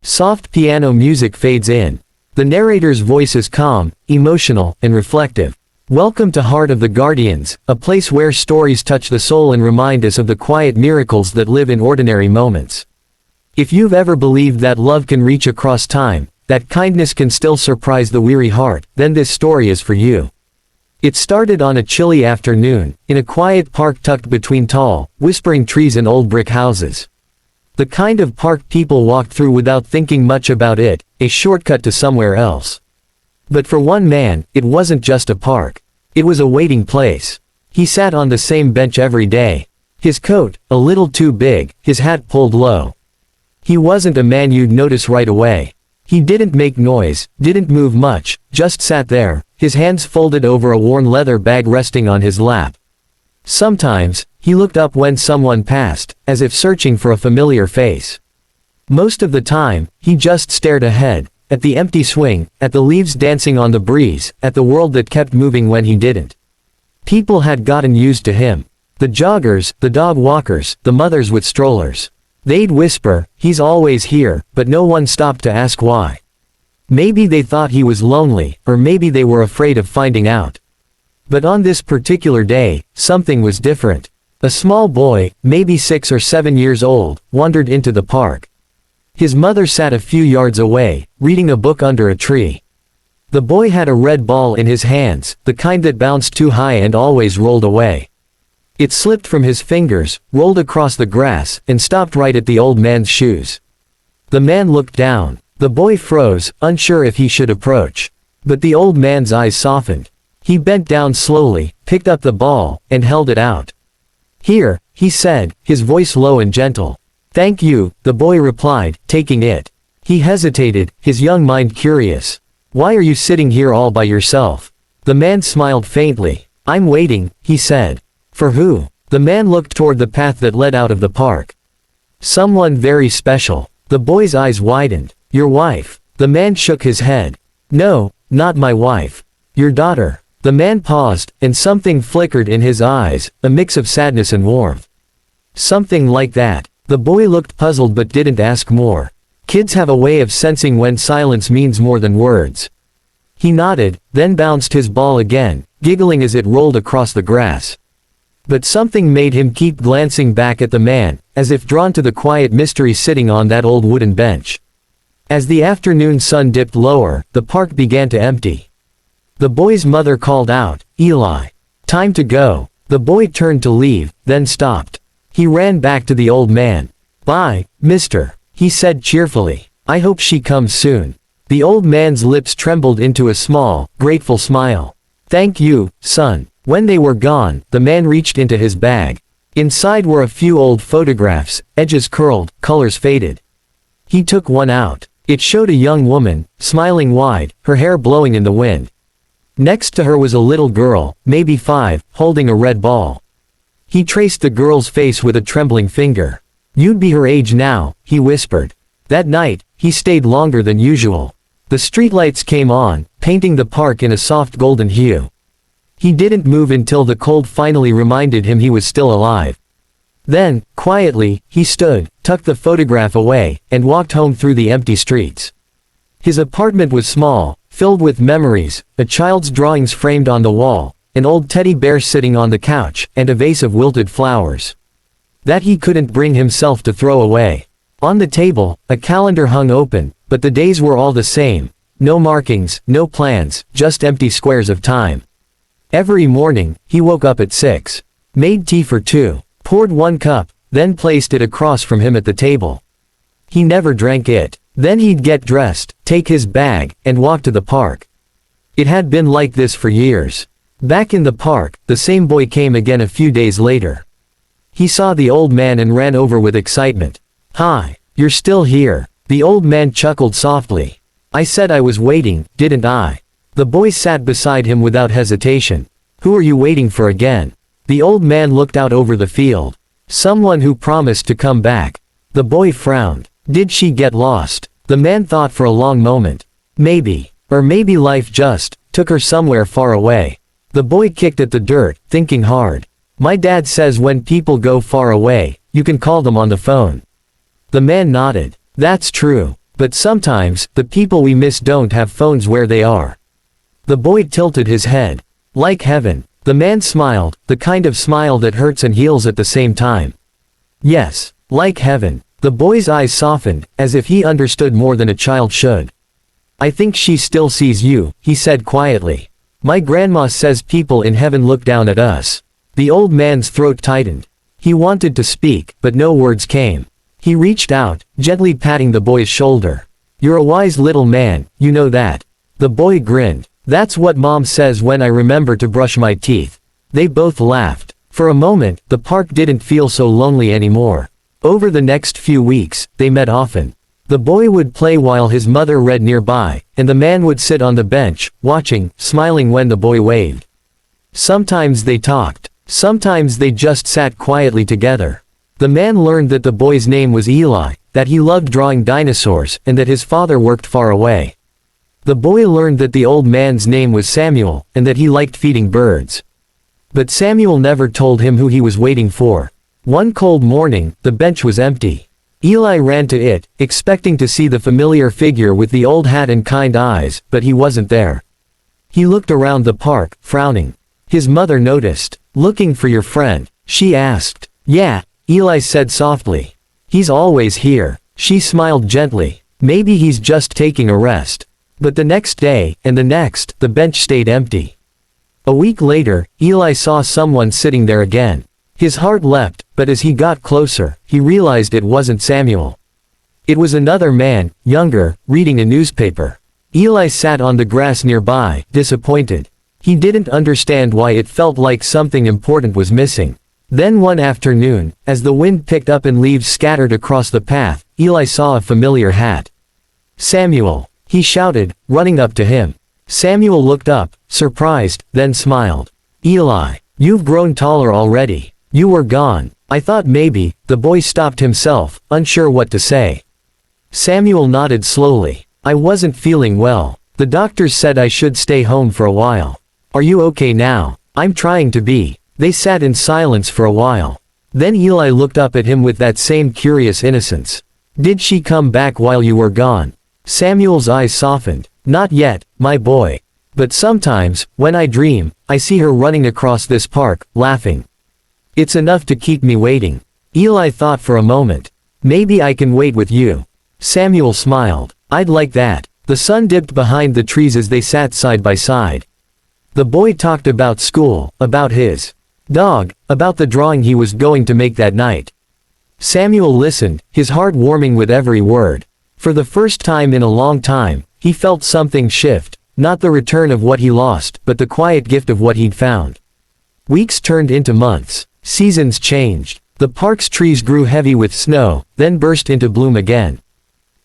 Soft piano music fades in. The narrator's voice is calm, emotional, and reflective. Welcome to Heart of the Guardians, a place where stories touch the soul and remind us of the quiet miracles that live in ordinary moments. If you've ever believed that love can reach across time, that kindness can still surprise the weary heart, then this story is for you. It started on a chilly afternoon, in a quiet park tucked between tall, whispering trees and old brick houses. The kind of park people walked through without thinking much about it, a shortcut to somewhere else. But for one man, it wasn't just a park. It was a waiting place. He sat on the same bench every day. His coat, a little too big, his hat pulled low. He wasn't a man you'd notice right away. He didn't make noise, didn't move much, just sat there, his hands folded over a worn leather bag resting on his lap. Sometimes, he looked up when someone passed, as if searching for a familiar face. Most of the time, he just stared ahead, at the empty swing, at the leaves dancing on the breeze, at the world that kept moving when he didn't. People had gotten used to him. The joggers, the dog walkers, the mothers with strollers. They'd whisper, "He's always here," but no one stopped to ask why. Maybe they thought he was lonely, or maybe they were afraid of finding out. But on this particular day, something was different. A small boy, maybe 6 or 7 years old, wandered into the park. His mother sat a few yards away, reading a book under a tree. The boy had a red ball in his hands, the kind that bounced too high and always rolled away. It slipped from his fingers, rolled across the grass, and stopped right at the old man's shoes. The man looked down. The boy froze, unsure if he should approach. But the old man's eyes softened. He bent down slowly, picked up the ball, and held it out. "Here," he said, his voice low and gentle. "Thank you," the boy replied, taking it. He hesitated, his young mind curious. "Why are you sitting here all by yourself?" The man smiled faintly. "I'm waiting," he said. "For who?" The man looked toward the path that led out of the park. "Someone very special." The boy's eyes widened. "Your wife?" The man shook his head. "No, not my wife. Your daughter." The man paused, and something flickered in his eyes, a mix of sadness and warmth. "Something like that." The boy looked puzzled but didn't ask more. Kids have a way of sensing when silence means more than words. He nodded, then bounced his ball again, giggling as it rolled across the grass. But something made him keep glancing back at the man, as if drawn to the quiet mystery sitting on that old wooden bench. As the afternoon sun dipped lower, the park began to empty. The boy's mother called out, "Eli. Time to go." The boy turned to leave, then stopped. He ran back to the old man. "Bye, mister," he said cheerfully. "I hope she comes soon." The old man's lips trembled into a small, grateful smile. "Thank you, son." When they were gone, the man reached into his bag. Inside were a few old photographs, edges curled, colors faded. He took one out. It showed a young woman, smiling wide, her hair blowing in the wind. Next to her was a little girl, maybe 5, holding a red ball. He traced the girl's face with a trembling finger. "You'd be her age now," he whispered. That night, he stayed longer than usual. The streetlights came on, painting the park in a soft golden hue. He didn't move until the cold finally reminded him he was still alive. Then, quietly, he stood, tucked the photograph away, and walked home through the empty streets. His apartment was small, filled with memories, a child's drawings framed on the wall, an old teddy bear sitting on the couch, and a vase of wilted flowers that he couldn't bring himself to throw away. On the table, a calendar hung open, but the days were all the same. No markings, no plans, just empty squares of time. Every morning, he woke up at 6. Made tea for 2. Poured 1 cup, then placed it across from him at the table. He never drank it. Then he'd get dressed, take his bag, and walk to the park. It had been like this for years. Back in the park, the same boy came again a few days later. He saw the old man and ran over with excitement. "Hi, you're still here." The old man chuckled softly. "I said I was waiting, didn't I?" The boy sat beside him without hesitation. "Who are you waiting for again?" The old man looked out over the field. "Someone who promised to come back." The boy frowned. "Did she get lost?" The man thought for a long moment. "Maybe. Or maybe life just took her somewhere far away." The boy kicked at the dirt, thinking hard. "My dad says when people go far away, you can call them on the phone." The man nodded. "That's true. But sometimes, the people we miss don't have phones where they are. The boy tilted his head. Like heaven. The man smiled, the kind of smile that hurts and heals at the same time. Yes, like heaven. The boy's eyes softened, as if he understood more than a child should. I think she still sees you, he said quietly. My grandma says people in heaven look down at us. The old man's throat tightened. He wanted to speak, but no words came. He reached out, gently patting the boy's shoulder. You're a wise little man, you know that. The boy grinned. That's what Mom says when I remember to brush my teeth. They both laughed. For a moment, the park didn't feel so lonely anymore. Over the next few weeks, they met often. The boy would play while his mother read nearby, and the man would sit on the bench, watching, smiling when the boy waved. Sometimes they talked. Sometimes they just sat quietly together. The man learned that the boy's name was Eli, that he loved drawing dinosaurs, and that his father worked far away. The boy learned that the old man's name was Samuel, and that he liked feeding birds. But Samuel never told him who he was waiting for. One cold morning, the bench was empty. Eli ran to it, expecting to see the familiar figure with the old hat and kind eyes, but he wasn't there. He looked around the park, frowning. His mother noticed. Looking for your friend, she asked. Yeah, Eli said softly. He's always here. She smiled gently. Maybe he's just taking a rest. But the next day, and the next, the bench stayed empty. A week later, Eli saw someone sitting there again. His heart leapt, but as he got closer, he realized it wasn't Samuel. It was another man, younger, reading a newspaper. Eli sat on the grass nearby, disappointed. He didn't understand why it felt like something important was missing. Then one afternoon, as the wind picked up and leaves scattered across the path, Eli saw a familiar hat. Samuel! He shouted, running up to him. Samuel looked up, surprised, then smiled. Eli, you've grown taller already. You were gone. I thought maybe. The boy stopped himself, unsure what to say. Samuel nodded slowly. I wasn't feeling well. The doctors said I should stay home for a while. Are you okay now? I'm trying to be. They sat in silence for a while. Then Eli looked up at him with that same curious innocence. Did she come back while you were gone? Samuel's eyes softened. Not yet, my boy. But sometimes, when I dream, I see her running across this park, laughing. It's enough to keep me waiting. Eli thought for a moment. Maybe I can wait with you. Samuel smiled. I'd like that. The sun dipped behind the trees as they sat side by side. The boy talked about school, about his dog, about the drawing he was going to make that night. Samuel listened, his heart warming with every word. For the first time in a long time, he felt something shift, not the return of what he lost, but the quiet gift of what he'd found. Weeks turned into months. Seasons changed. The park's trees grew heavy with snow, then burst into bloom again.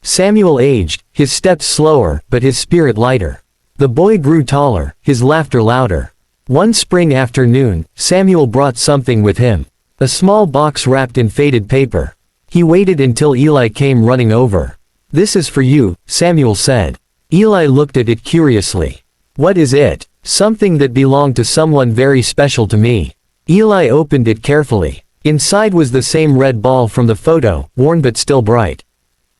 Samuel aged, his steps slower, but his spirit lighter. The boy grew taller, his laughter louder. One spring afternoon, Samuel brought something with him. A small box wrapped in faded paper. He waited until Eli came running over. This is for you, Samuel said. Eli looked at it curiously. What is it? Something that belonged to someone very special to me. Eli opened it carefully. Inside was the same red ball from the photo, worn but still bright.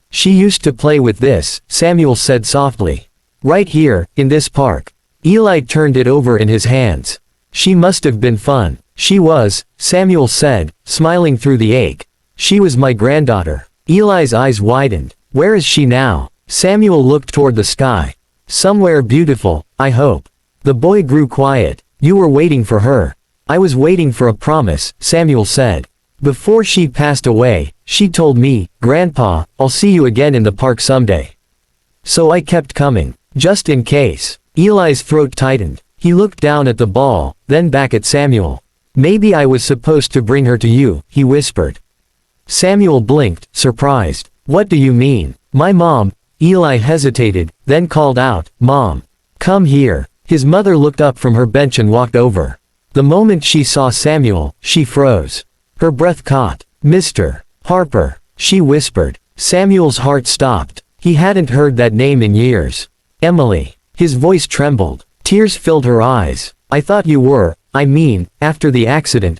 She used to play with this, Samuel said softly. Right here, in this park. Eli turned it over in his hands. She must have been fun. She was, Samuel said, smiling through the ache. She was my granddaughter. Eli's eyes widened. Where is she now? Samuel looked toward the sky. Somewhere beautiful, I hope. The boy grew quiet. You were waiting for her. I was waiting for a promise, Samuel said. Before she passed away, she told me, Grandpa, I'll see you again in the park someday. So I kept coming, just in case. Eli's throat tightened. He looked down at the ball, then back at Samuel. Maybe I was supposed to bring her to you, he whispered. Samuel blinked, surprised. What do you mean? My mom. Eli hesitated, then called out, Mom. Come here. His mother looked up from her bench and walked over. The moment she saw Samuel, she froze. Her breath caught. Mr. Harper, she whispered. Samuel's heart stopped. He hadn't heard that name in years. Emily. His voice trembled. Tears filled her eyes. I thought you were, after the accident,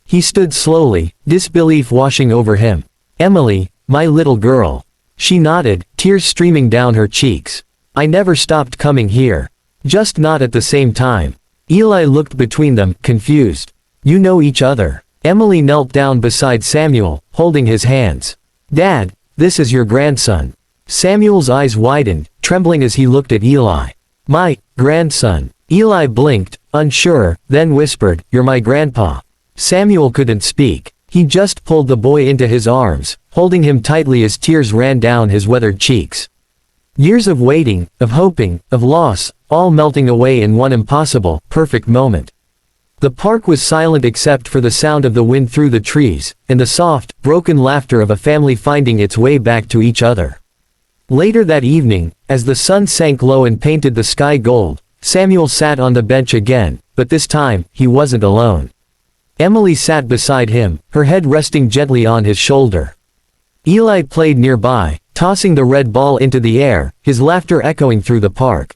He stood slowly, disbelief washing over him. Emily, my little girl. She nodded, tears streaming down her cheeks. I never stopped coming here. Just not at the same time. Eli looked between them, confused. You know each other. Emily knelt down beside Samuel, holding his hands. Dad, this is your grandson. Samuel's eyes widened, trembling as he looked at Eli. My grandson. Eli blinked, unsure, then whispered, You're my grandpa. Samuel couldn't speak. He just pulled the boy into his arms, holding him tightly as tears ran down his weathered cheeks. Years of waiting, of hoping, of loss, all melting away in one impossible, perfect moment. The park was silent except for the sound of the wind through the trees, and the soft, broken laughter of a family finding its way back to each other. Later that evening, as the sun sank low and painted the sky gold, Samuel sat on the bench again, but this time, he wasn't alone. Emily sat beside him, her head resting gently on his shoulder. Eli played nearby, tossing the red ball into the air, his laughter echoing through the park.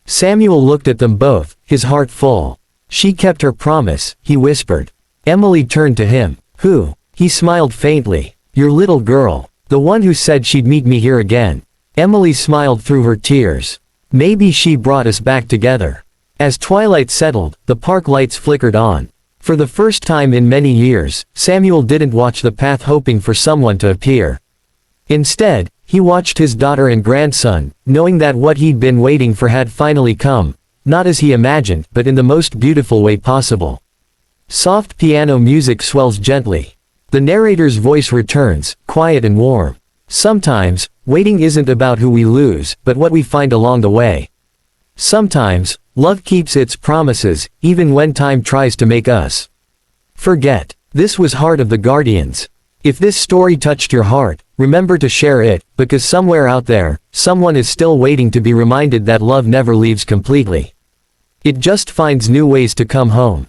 Samuel looked at them both, his heart full. She kept her promise, he whispered. Emily turned to him. Who? He smiled faintly. Your little girl. The one who said she'd meet me here again. Emily smiled through her tears. Maybe she brought us back together. As twilight settled, the park lights flickered on. For the first time in many years, Samuel didn't watch the path hoping for someone to appear. Instead, he watched his daughter and grandson, knowing that what he'd been waiting for had finally come, not as he imagined, but in the most beautiful way possible. Soft piano music swells gently. The narrator's voice returns, quiet and warm. Sometimes, waiting isn't about who we lose, but what we find along the way. Sometimes, love keeps its promises, even when time tries to make us forget. This was Heart of the Guardians. If this story touched your heart, remember to share it, because somewhere out there, someone is still waiting to be reminded that love never leaves completely. It just finds new ways to come home.